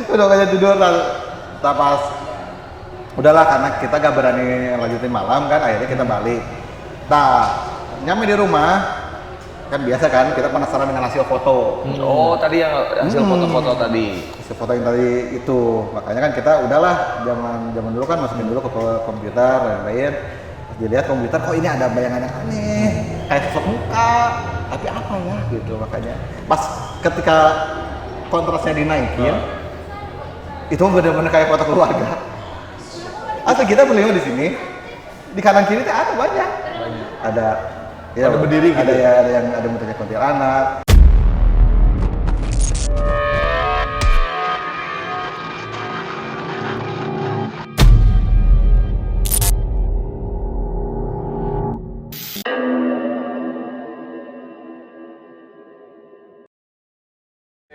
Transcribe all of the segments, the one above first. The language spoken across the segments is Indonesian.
Udah kayak tidur tak pas. Udahlah karena kita gak berani lanjutin malam kan, akhirnya kita balik. Nah, nyampe di rumah kan biasa kan kita penasaran dengan hasil foto. Oh, tadi yang hasil foto-foto tadi. Hasil foto yang tadi itu, makanya kan kita udahlah zaman dulu kan masukin dulu ke komputer dan lain-lain. Pas dilihat komputer, kok ini ada bayangan yang aneh, kayak sosok muka, tapi apa ya gitu. Makanya pas ketika kontrasnya dinaikin, itu benar-benar kayak foto keluarga. Asal kita beliau di sini, di kanan kiri ada banyak. Ada ya, ada berdiri gitu. Ada yang ada mutanya kuntilanak.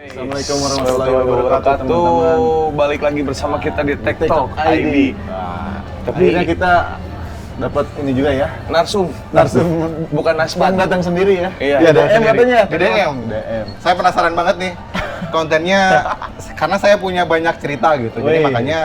Assalamualaikum warahmatullahi wabarakatuh, teman-teman. Balik lagi bersama kita di TikTok ID. Nah, Tapi akhirnya kita dapat ini juga ya. Narsum, bukan nasban. Bang datang sendiri ya. Iya, DM sendiri. katanya. Di DM. Saya penasaran banget nih kontennya karena saya punya banyak cerita gitu. Jadi Wih. makanya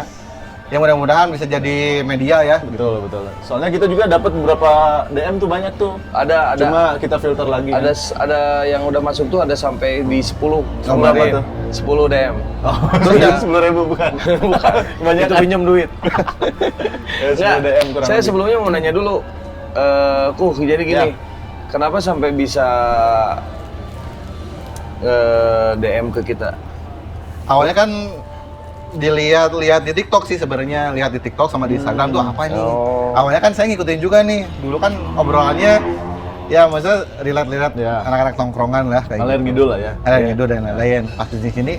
ya mudah-mudahan bisa jadi media ya. Betul. Soalnya kita juga dapat beberapa DM tuh banyak tuh. Ada Cuma kita filter lagi. ada yang udah masuk tuh ada sampai di 10 berapa kemarin. tuh? 10 DM. Oh, Terus ya? 10.000 bukan. Bukan, Banyak itu pinjam duit. Ya, 10 DM kurang Saya lebih. sebelumnya mau nanya dulu, jadi gini, Ya. kenapa sampai bisa DM ke kita? Awalnya kan dilihat di TikTok sih sebenarnya, lihat di TikTok sama di Instagram tuh apa nih. Oh. Awalnya kan saya ngikutin juga nih. Dulu kan obrolannya ya maksudnya relate Ya. anak-anak tongkrongan lah kayak Ngalir gitu. ngidul lah ya. Ada ngidul dan lain-lain. Pas di sini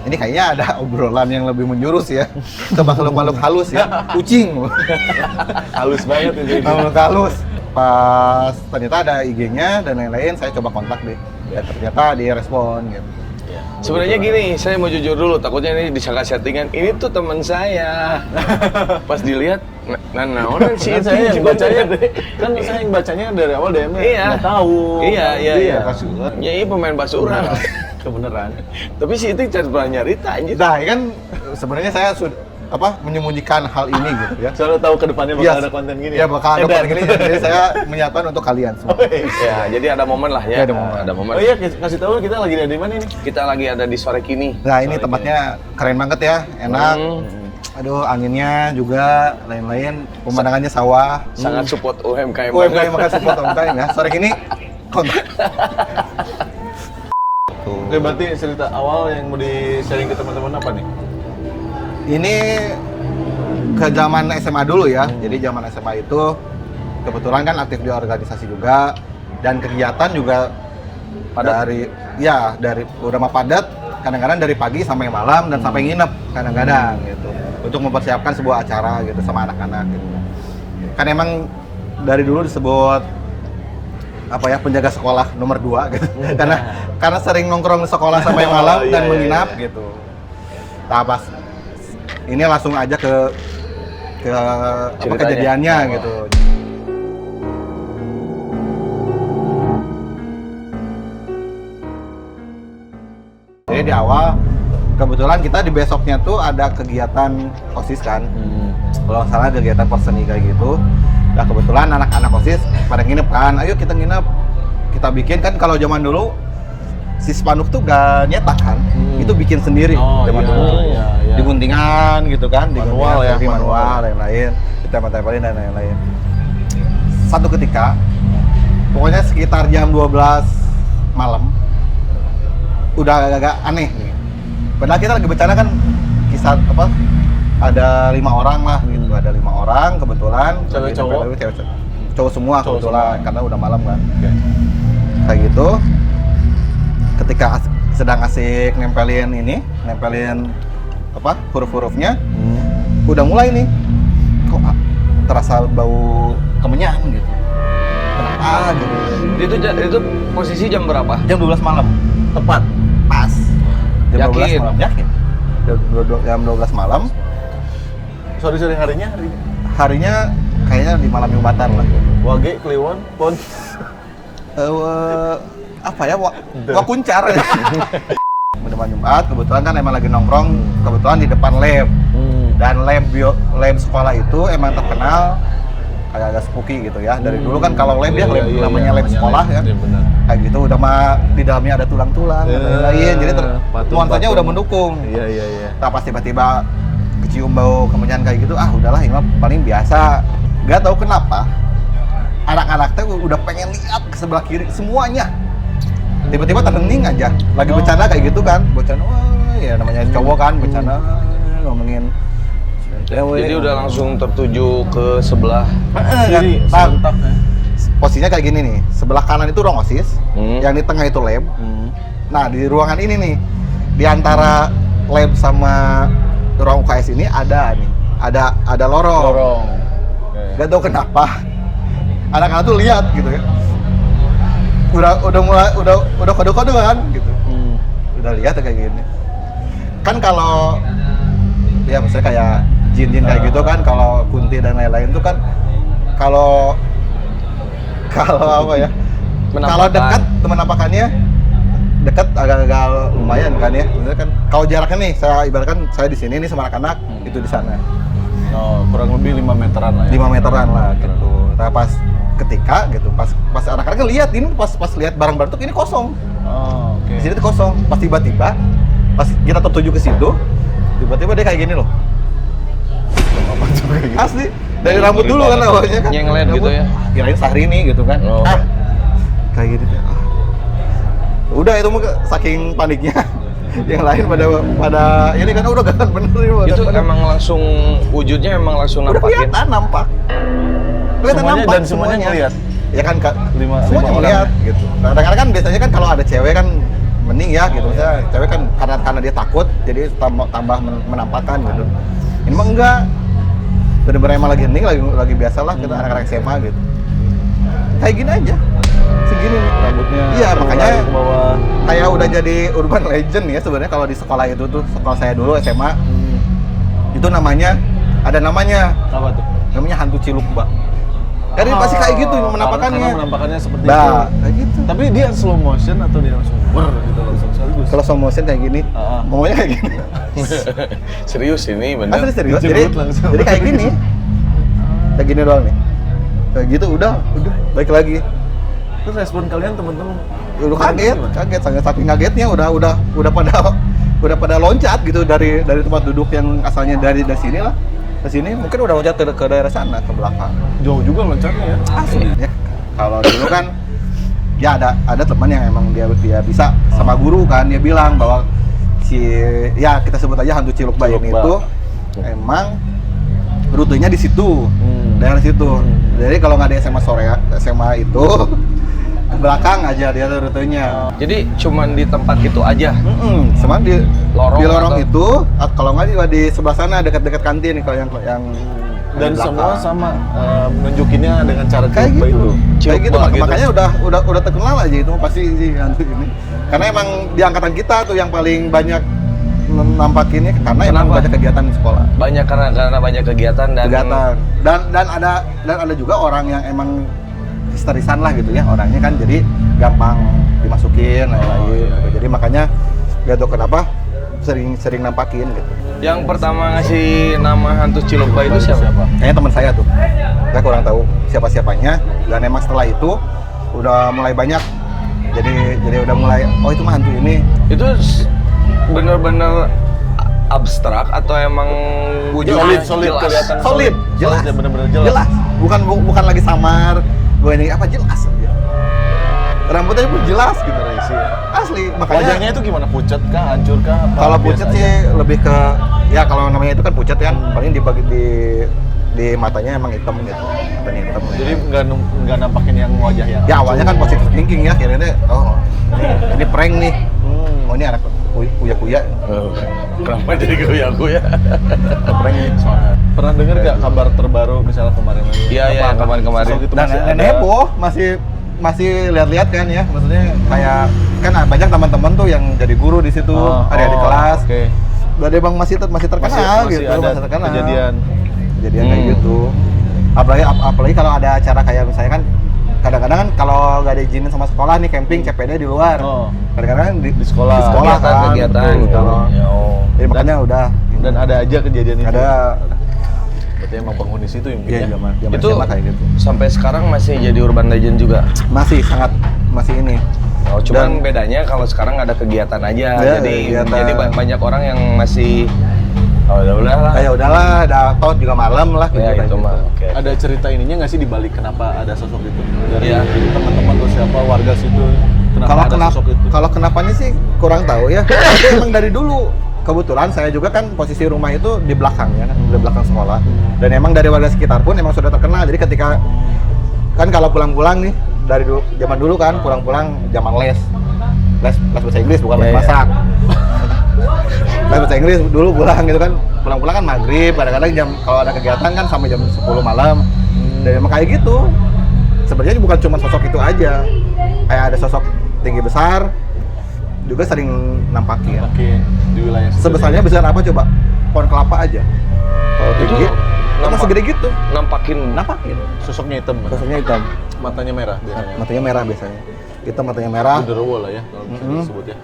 ini kayaknya ada obrolan yang lebih menjurus ya ke makhluk-makhluk halus ya, kucing. Halus banget ini. Makhluk halus. Pas ternyata ada IG-nya dan lain-lain, saya coba kontak deh. Dan ternyata dia respon gitu. Sebenarnya gini, saya mau jujur dulu, takutnya ini disangka settingan. Ini tuh teman saya. Pas dilihat, naonan sih Kan saya yang bacanya kan saya yang bacanya dari awal DM-nya Iya. nggak tahu. Iya. Kasuran. Ya ini pemain Basura. Kebenaran. Tapi si itu pernah nyarita anjir. Nah, kan sebenarnya saya sudah menyembunyikan hal ini gitu ya. Soalnya tahu ke depannya bakal Yes. ada konten gini. Ya bakal ada Edan. konten gini, jadi saya menyiapkan untuk kalian semua. Ya, jadi ada momen lah ya. Iya, ada momen. Ada momen. Oh iya, kasih tahu kita lagi ada di mana ini? Kita lagi ada di sore kini. Nah, ini tempatnya keren banget ya, enak. Aduh, anginnya juga lain-lain, pemandangannya sawah. Sangat support UMKM. UMKM makasih support UMKM ya. Sore ini konten. Tuh. Oke, berarti cerita awal yang mau di-sharing ke teman-teman apa nih? Ini ke zaman SMA dulu ya. Jadi zaman SMA itu kebetulan kan aktif di organisasi juga dan kegiatan juga Padat? dari udah mah padat, kadang-kadang dari pagi sampai malam dan sampai nginep kadang-kadang gitu. Untuk mempersiapkan sebuah acara gitu sama anak-anak gitu. Kan emang dari dulu disebut apa ya, penjaga sekolah nomor 2 gitu. karena sering nongkrong di sekolah sampai malam Oh, iya, dan iya, menginap iya. gitu. Nah, pas ini langsung aja ke Ceritanya. kejadiannya Oh. gitu. Jadi di awal kebetulan kita di besoknya tuh ada kegiatan OSIS kan. Kalau nggak salah kegiatan perseni kayak gitu. Nah kebetulan anak-anak OSIS pada nginep kan, ayo kita nginep. Kita bikin kan, kalau zaman dulu si spanduk tuh gak nyetak kan, itu bikin sendiri zaman iya, dulu. iya. Di guntingan gitu kan, di Manual guntingan, ya, sendiri, manual. manual lain-lain, ditempel-tempelin dan lain-lain. Satu ketika, pokoknya sekitar jam 12 malam, udah agak-agak aneh nih. Padahal kita lagi bercanda kan, kisah apa? Ada 5 orang lah gitu, ada 5 orang kebetulan. Cewek lagi cowok? nempel-nempel, cewek cowok semua Cowok kebetulan semua. karena udah malam kan. Oke. Kayak gitu. Ketika sedang asik nempelin apa huruf-hurufnya, udah mulai nih kok terasa bau kemenyan gitu. Kenapa gitu? Itu posisi jam berapa? Jam 12 malam. Tepat. Pas. Jam Yakin? 12 malam. Yakin. Jam 12 malam. Sorry harinya. Harinya kayaknya di malam Jumatan lah. Wage, Kliwon, Pon. Apa ya? Wakuncar. Jumat, kebetulan kan emang lagi nongkrong, kebetulan di depan lab. Dan lab sekolah itu emang terkenal kayak agak spooky gitu ya. Dari dulu kan kalau lab ya, lab namanya lab sekolah ya. Iya benar. Kayak gitu udah mah di dalamnya ada tulang-tulang dan lain-lain. Jadi nuansanya udah mendukung. Iya. Nah, pas tiba-tiba kecium bau kemenyan kayak gitu, udahlah ini mah paling biasa. Gak tahu kenapa anak-anak teh udah pengen lihat ke sebelah kiri semuanya. Tiba-tiba terhening aja. Lagi bercanda kayak gitu kan. Bercanda, wah ya namanya cowok kan bercanda ngomongin Jadi udah langsung tertuju ke sebelah. Jadi serentak ya. Posisinya kayak gini nih, sebelah kanan itu ruang OSIS, yang di tengah itu lab. Nah, di ruangan ini nih, di antara lab sama ruang UKS ini ada lorong. Gak tau kenapa anak-anak tuh lihat gitu ya. Udah kode-kode kan gitu. Udah lihat kayak gini. Kan kalau ya misalnya kayak jin-jin kayak gitu kan, kalau kunti dan lain-lain tuh kan kalau apa ya? Kalau dekat penampakannya dekat agak-agak lumayan kan ya. Maksudnya kan kalau jaraknya nih, saya ibaratkan saya di sini nih sama anak-anak, itu di sana. Oh, kurang lebih 5 meteran lah ya. 5 meteran lah gitu. Nah, pas ketika gitu, pas anak-anak lihat ini pas lihat barang-barang tuh ini kosong. Oh, oke. Di sini tuh kosong. Pas tiba-tiba pas kita tertuju ke situ, tiba-tiba dia kayak gini loh. Asli dari rambut dulu kan awalnya kan Nyenglet gitu ya. Kirain Syahrini gitu kan. Kayak gitu deh. Udah itu mah saking paniknya. Yang lain pada ini kan udah kan bener Itu emang langsung wujudnya emang langsung udah nampakin. kelihatan nampak. Kelihatan Semuanya nampak dan semuanya ngeliat. Ya kan Lima semuanya orang ngeliat gitu. Kadang-kadang kan biasanya kan kalau ada cewek kan mending ya gitu. Misalnya cewek kan karena dia takut jadi tambah menampakkan gitu. Ini mah enggak. Bener-bener emang lagi hening, lagi biasa lah kita anak-anak SMA gitu. Kayak gini aja. Segini nih. Rambutnya Iya, makanya ke bawah. kayak udah jadi urban legend ya sebenarnya kalau di sekolah itu tuh, sekolah saya dulu SMA. Itu ada namanya. Apa tuh? Namanya hantu Cilukba. Jadi pasti kayak gitu menampakannya. Karena menampakannya seperti itu. Nah, kayak gitu. Tapi dia slow motion atau dia langsung gitu langsung sekaligus? Kalau slow motion kayak gini, maunya kayak gini. Serius ini bener. Asli serius. Dijemput langsung. Jadi kayak gini. Kayak gini doang nih. Kayak gitu udah baik lagi. Terus respon kalian teman-teman? Udah kaget, saking kagetnya udah pada loncat gitu dari tempat duduk yang asalnya dari sini lah. Ke sini mungkin udah loncat ke daerah sana ke belakang. Jauh juga loncatnya ya. Asli. Ya, kalau dulu kan ya ada teman yang emang dia bisa sama guru kan, dia bilang bahwa ya kita sebut aja hantu Cilukba ini itu emang rutenya di situ, daerah situ. Jadi kalau nggak di SMA itu ke belakang aja dia rutenya. Jadi cuman di tempat itu aja. Cuman di lorong atau? itu, kalau nggak juga di sebelah sana dekat-dekat kantin kalau yang Dan di semua belakang. sama nunjukinnya dengan cara Kayak Cilukba gitu. itu. Kayak gitu, Cilukba gitu. makanya udah terkenal aja itu pasti si hantu ini. Karena emang di angkatan kita tuh yang paling banyak nampakinnya karena emang Kenapa? banyak kegiatan di sekolah. Banyak karena banyak kegiatan Dan ada juga orang yang emang histerisan lah gitu ya orangnya kan, jadi gampang dimasukin lain-lain gitu. Jadi makanya gak tau kenapa sering nampakin gitu. Yang pertama ngasih nama hantu Cilukba itu siapa? Kayaknya teman saya tuh, saya kurang tahu siapa-siapanya. Dan emang setelah itu udah mulai banyak, jadi udah mulai itu mah hantu ini. Itu bener-bener abstrak atau emang wujud Solid jelas? kelihatan. Solid, jelas, ya, bener-bener jelas. bukan lagi samar gue ini apa, jelas aja. Rambutnya pun jelas gitu asli. Makanya Wajahnya itu gimana? Pucat kah? Hancur kah? Apa kalau biasa pucat aja? sih lebih ke ya kalau namanya itu kan pucat kan paling dibagi di matanya emang hitam gitu, matanya hitam. Jadi nggak nampakin yang wajah yang Ya awalnya kan positive thinking ya, kira-kira ini prank nih. Oh ini anak kuya-kuya. Kenapa jadi kuya-kuya? Prank nih. Pernah dengar nggak kabar terbaru misalnya kemarin lagi? Iya, Apa kemarin-kemarin. sosok itu Dan masih ada? heboh, masih lihat-lihat kan ya, maksudnya kayak kan banyak teman-teman tuh yang jadi guru di situ, ada di kelas. Oke. Dan emang masih terkenal Masih gitu, ada masih terkenal. kejadian. Kayak gitu. Apalagi kalau ada acara kayak misalnya kan kadang-kadang kan kalau nggak diizinin sama sekolah nih camping CPD di luar. Oh. Kadang-kadang di sekolah. Di sekolah kan. Kegiatan. Betul, kalau jadi makanya udah Dan ada aja kejadian itu. ada Berarti emang penghuni situ yang iya punya. zaman Itu SMA kayak gitu. sampai sekarang masih jadi urban legend juga. Masih ini. Oh, cuman bedanya kalau sekarang ada kegiatan aja. Ya, jadi kegiatan. jadi banyak orang yang masih oh ya udahlah. Ya udahlah, ada toh juga malam lah gitu. Ya kayak itu gitu. mah. Oke. Ada cerita ininya nggak sih di balik kenapa ada sosok itu? Dari Iya. teman-teman atau siapa warga situ kenapa Kalau ada sosok itu? kalau kenapanya sih kurang tahu ya. Tapi emang dari dulu. Kebetulan saya juga kan posisi rumah itu di belakangnya kan, di belakang sekolah. Dan emang dari warga sekitar pun emang sudah terkenal. Jadi ketika kan kalau pulang-pulang nih dari zaman dulu kan pulang-pulang zaman les bahasa Inggris bukan les Iya, iya. masak. Les bahasa Inggris dulu pulang gitu kan. Pulang-pulang kan maghrib, kadang-kadang jam kalau ada kegiatan kan sampai jam 10 malam. Dan emang kayak gitu. Sebenarnya bukan cuma sosok itu aja. Kayak ada sosok tinggi besar juga sering nampakin. Makin di wilayah situ. Sebesarnya besar apa coba? Pohon kelapa aja. Kalau Itu tinggi, emang segede gitu. Nampakin Nampakin. Sosoknya hitam. Sosoknya hitam, Matanya merah biasanya. matanya merah biasanya. Hitam matanya merah. Genderuwo lah ya kalau bisa Mm-mm. disebut ya.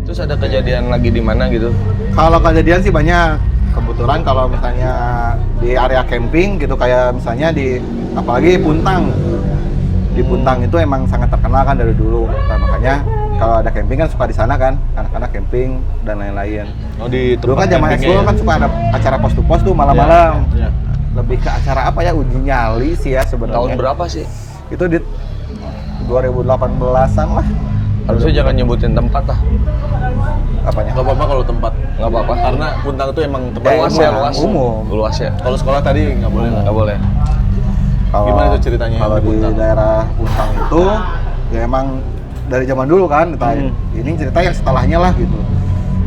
Terus ada kejadian lagi di mana gitu? Kalau kejadian sih banyak. Kebetulan kalau misalnya di area camping gitu kayak misalnya di apalagi Puntang. Di Puntang itu emang sangat terkenal kan dari dulu. Nah, makanya kalau ada camping kan suka di sana kan, anak-anak camping dan lain-lain. Oh di Dulu kan tempat zaman campingnya ekskul ya? kan suka ada acara pos to pos tuh malam-malam. Ya. Lebih ke acara apa ya, uji nyali sih ya sebenarnya. Tahun berapa sih? Itu di 2018-an lah. Harusnya jangan nyebutin tempat lah. Apanya? Nggak apa-apa kalau tempat. Nggak apa-apa. Karena Puntang itu emang tempat Luas ya, emang luas. umum. Luas ya. Kalau sekolah tadi nggak boleh lah. Nggak boleh. Gimana itu ceritanya Kalau di di Puntang? daerah Puntang itu ya emang dari zaman dulu kan, entah ini cerita yang setelahnya lah gitu.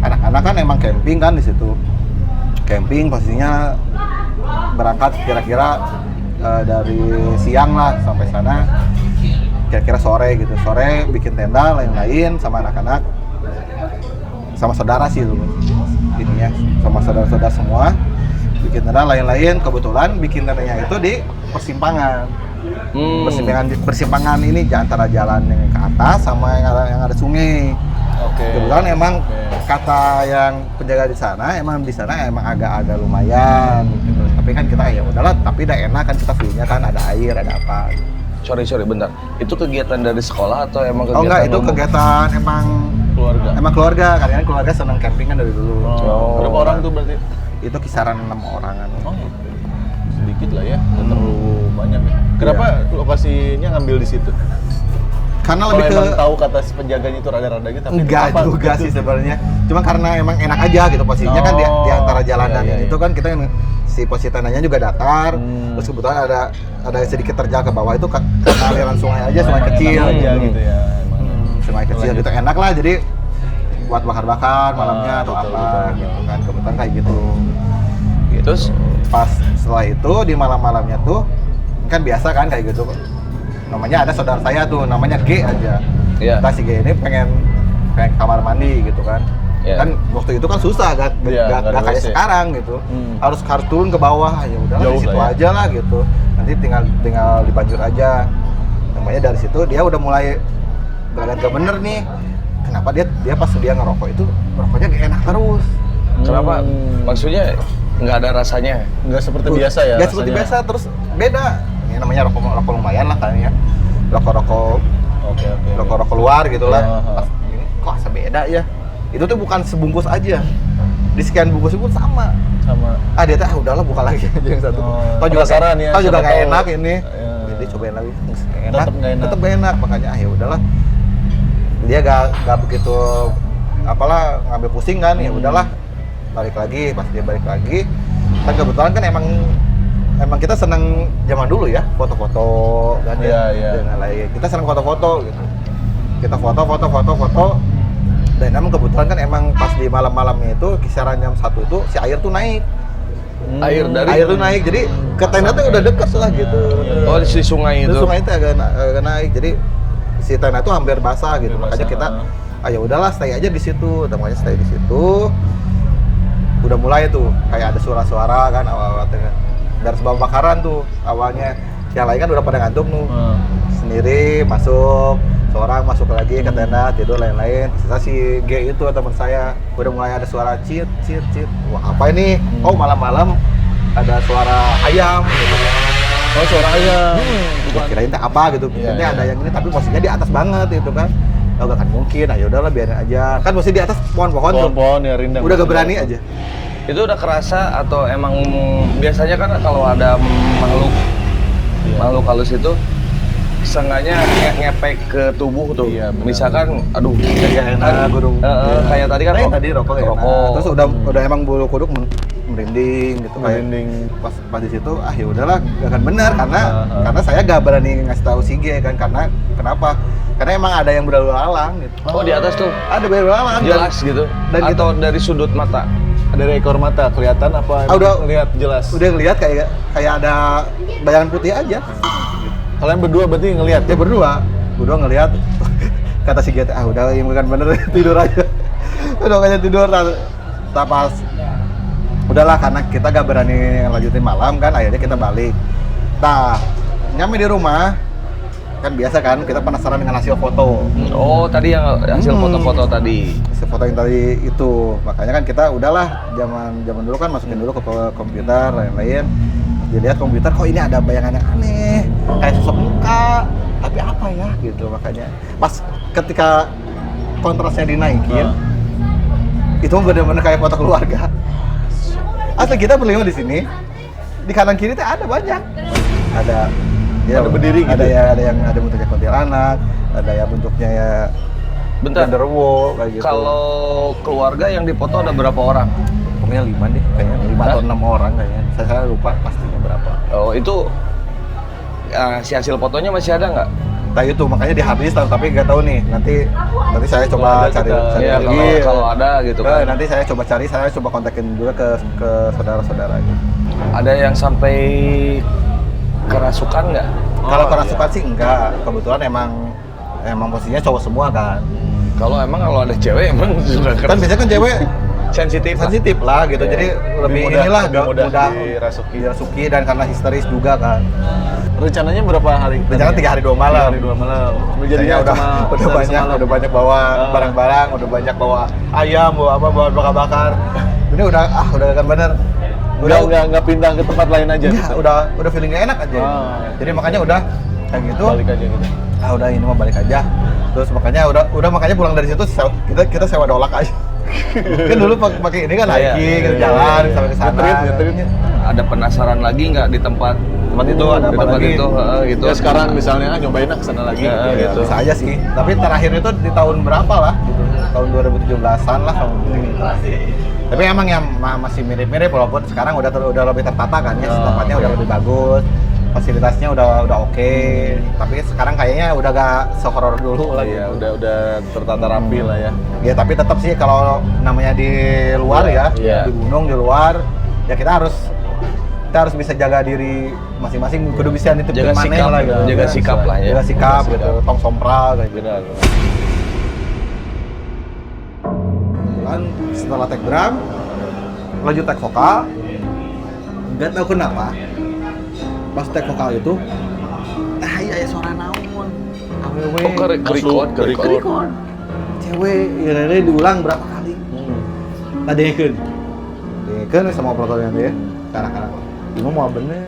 Anak-anak kan emang camping kan di situ. Camping pastinya berangkat kira-kira dari siang lah sampai sana. Kira-kira sore gitu. Sore bikin tenda lain-lain sama anak-anak. Sama saudara sih dulu. Ininya sama saudara-saudara semua. Bikin tenda lain-lain, kebetulan bikin tendanya itu di persimpangan. Persimpangan ini antara jalan yang ke atas sama yang ada sungai. Oke. Kebetulan emang Oke. kata yang penjaga di sana emang agak-agak lumayan gitu. Tapi kan kita ya udahlah, tapi udah enak kan kita view-nya kan ada air, ada apa. Sorry, bentar. Itu kegiatan dari sekolah atau emang kegiatan Oh enggak, itu umum? kegiatan Keluarga. emang keluarga, karena keluarga senang camping kan dari dulu. Oh. Berapa orang tuh berarti? Itu kisaran 6 orangan. Oh, sedikit lah ya, nggak terlalu banyak ya. Kenapa lokasinya ngambil di situ? Karena Kalau lebih ke emang tahu kata si penjaganya itu rada-rada gitu, tapi enggak kenapa juga gitu? sih sebenarnya. Cuma karena emang enak aja gitu posisinya kan di antara jalanan iya, iya. itu kan kita si posisi tandanya juga datar. Terus kebetulan ada sedikit terjal ke bawah itu karena aliran sungai aja, sungai kecil aja gitu ya. Emang. Sungai kecil gitu enak lah, jadi buat bakar-bakar malamnya atau betul, apa betul. gitu kan, kebetulan kayak gitu. Terus Pas setelah itu di malam-malamnya tuh kan biasa kan kayak gitu, namanya ada saudara saya tuh namanya G aja. Iya. Kita si G ini pengen kamar mandi gitu kan. Iya. Kan waktu itu kan susah gak Iya, nggak ada kayak WC. sekarang gitu. Harus turun ke bawah, ya udahlah Jauh di situ lah ya. aja lah gitu. Nanti tinggal dibanjur aja. Namanya dari situ dia udah mulai gak bener nih. Kenapa dia pas dia ngerokok itu rokoknya gak enak terus. kenapa? Maksudnya nggak ada rasanya? Nggak seperti biasa ya. Gak seperti rasanya? biasa, terus beda. Ini namanya rokok lumayan lah kayaknya. Rokok Oke. luar gitu lah. Aha. Pas ini kok asa beda ya. Itu tuh bukan sebungkus aja. Di sekian bungkus pun sama. Sama. Dia tuh udahlah buka lagi aja yang satu. Oh, Tau juga penasaran ya, tau juga siapa gak tahu. enak ini. Ya. Jadi cobain lagi. Tetep nggak enak. Tetep gak enak, makanya ya udahlah. Dia gak begitu apalah ngambil pusing kan, ya udahlah. Balik lagi, pas dia balik lagi. Kan kebetulan kan emang kita seneng zaman dulu ya, foto-foto kan Iya, iya. dan lain. Kita seneng foto-foto gitu. Kita foto. Dan emang kebetulan kan emang pas di malam-malamnya itu kisaran jam 1 itu si air tuh naik. Air dari Air tuh naik, jadi ke tenda tuh udah deket lah gitu. Oh, si sungai Itu itu. sungai itu agak naik, jadi si tenda tuh hampir basah gitu. Hampir Makanya basah. kita, ayo udahlah stay aja di situ. Makanya stay di situ. udah mulai tuh kayak ada suara-suara kan awal-awal dari sebuah bakaran tuh awalnya. Yang lain kan udah pada ngantuk tuh. Sendiri masuk, seorang masuk lagi ke tenda tidur lain-lain. Sisa si G itu teman saya udah mulai ada suara cit. Wah apa ini? Oh malam-malam ada suara ayam. Gitu. Oh suara ayam. Gua kirain teh apa gitu. Kirain ada yang ini tapi posisinya di atas banget itu kan. Oh gak kan mungkin. Ayo udahlah biarin aja. Kan mesti di atas pohon-pohon tuh. Pohon ya rindang. Udah gak berani aja. Itu udah kerasa atau emang biasanya kan kalau ada makhluk halus itu sengaja ngepek ke tubuh tuh. Iya, benar. Misalkan aduh Kayak enak gurung. kayak tadi kan Tadi rokok enak. Terus udah emang bulu kuduk merinding gitu kayak Merinding. pas di situ ya udahlah gak akan benar karena saya gak berani ngasih tahu si G kan karena kenapa? Karena emang ada yang berlalu lalang gitu. oh di atas tuh Ada berlalu lalang jelas gitu dan atau dari sudut mata. Dari ekor mata kelihatan apa? Udah lihat jelas. Udah ngeliat kayak ada bayangan putih aja. Kalian berdua berarti ngelihat Dia berdua ngeliat kata si G udah ini bukan bener tidur aja. Udah kayaknya tidur tak pas udahlah karena kita gak berani lanjutin malam kan akhirnya kita balik. Nah nyampe di rumah kan biasa kan kita penasaran dengan hasil foto. Oh tadi yang hasil foto-foto tadi. Hasil foto yang tadi itu makanya kan kita udahlah zaman dulu kan masukin dulu ke komputer lain-lain. Dilihat komputer kok ini ada bayangan yang aneh kayak sosok muka tapi apa ya gitu makanya pas ketika kontrasnya dinaikin itu benar-benar kayak foto keluarga. Asli kita berlima di sini, di kanan kiri teh ada banyak. Ada berdiri gitu. Ada yang ada bentuknya kuntilanak, ada yang bentuknya ya Bentar. genderuwo kayak gitu. Kalau keluarga yang dipoto ada berapa orang? Pokoknya 5 deh, kayaknya 5 atau 6 orang kayaknya. Saya lupa pastinya berapa. Oh itu si hasil fotonya masih ada nggak? Nah itu makanya dihabis tapi nggak tahu nih. Nanti saya coba cari Ya lagi. kalau ada gitu kan. Nanti saya coba kontakin juga ke saudara-saudara gitu. Ada yang sampai kerasukan nggak? Kalau kerasukan sih enggak. Kebetulan emang posisinya cowok semua kan. Kalau ada cewek emang sudah Kan biasanya kan cewek sensitif lah gitu. Iya. Jadi lebih mudah dirasuki dan karena histeris juga kan. Rencananya berapa hari? Rencana 3 hari 2 malam. 3 hari 2 malam. Jadinya udah banyak bawa barang-barang, udah banyak bawa ayam, bawa bakar-bakar. Ini udah kan bener. Nggak pindah ke tempat lain aja. Ya, udah feelingnya enak aja. Jadi makanya udah kayak gitu. Balik aja gitu. Udah ini mah balik aja. Terus makanya pulang dari situ kita sewa dolak aja. Kan dulu pakai ini kan hiking, kita jalan sampai ke sana. Ngetrit. Ada penasaran lagi nggak di tempat Itu ada apa lagi? Gitu. Ya sekarang misalnya nyobain ke sana lagi. Gitu. Bisa aja sih. Tapi terakhir itu di tahun berapa lah? Gitu. Tahun 2017-an lah kalau gitu. Tapi emang yang masih mirip-mirip walaupun sekarang udah lebih tertata kan ya, tempatnya udah lebih bagus. Fasilitasnya udah oke. Tapi sekarang kayaknya udah gak se-horror dulu lagi. Iya, udah tertata rapi lah ya. Ya tapi tetap sih kalau namanya di luar ya, Iya. di gunung di luar, ya kita harus bisa jaga diri masing-masing, kudu bisa nitipin Jaga maneh sikap, lah gitu. jaga sikap lah ya. Jaga sikap gitu, tong sompral kayak gitu. Benar. Kebetulan setelah take drum, lanjut take vokal, nggak tahu kenapa pas take vokal itu, iya suara naon, awewe, Record. cewek, ya diulang berapa kali, tadekeun sama operatornya dia, kadang-kadang, ini mau bener.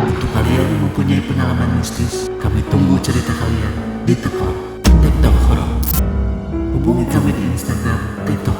Untuk kalian yang mempunyai pengalaman mistis, kami tunggu cerita kalian di TikTok Horor. Hubungi kami di Instagram TikTok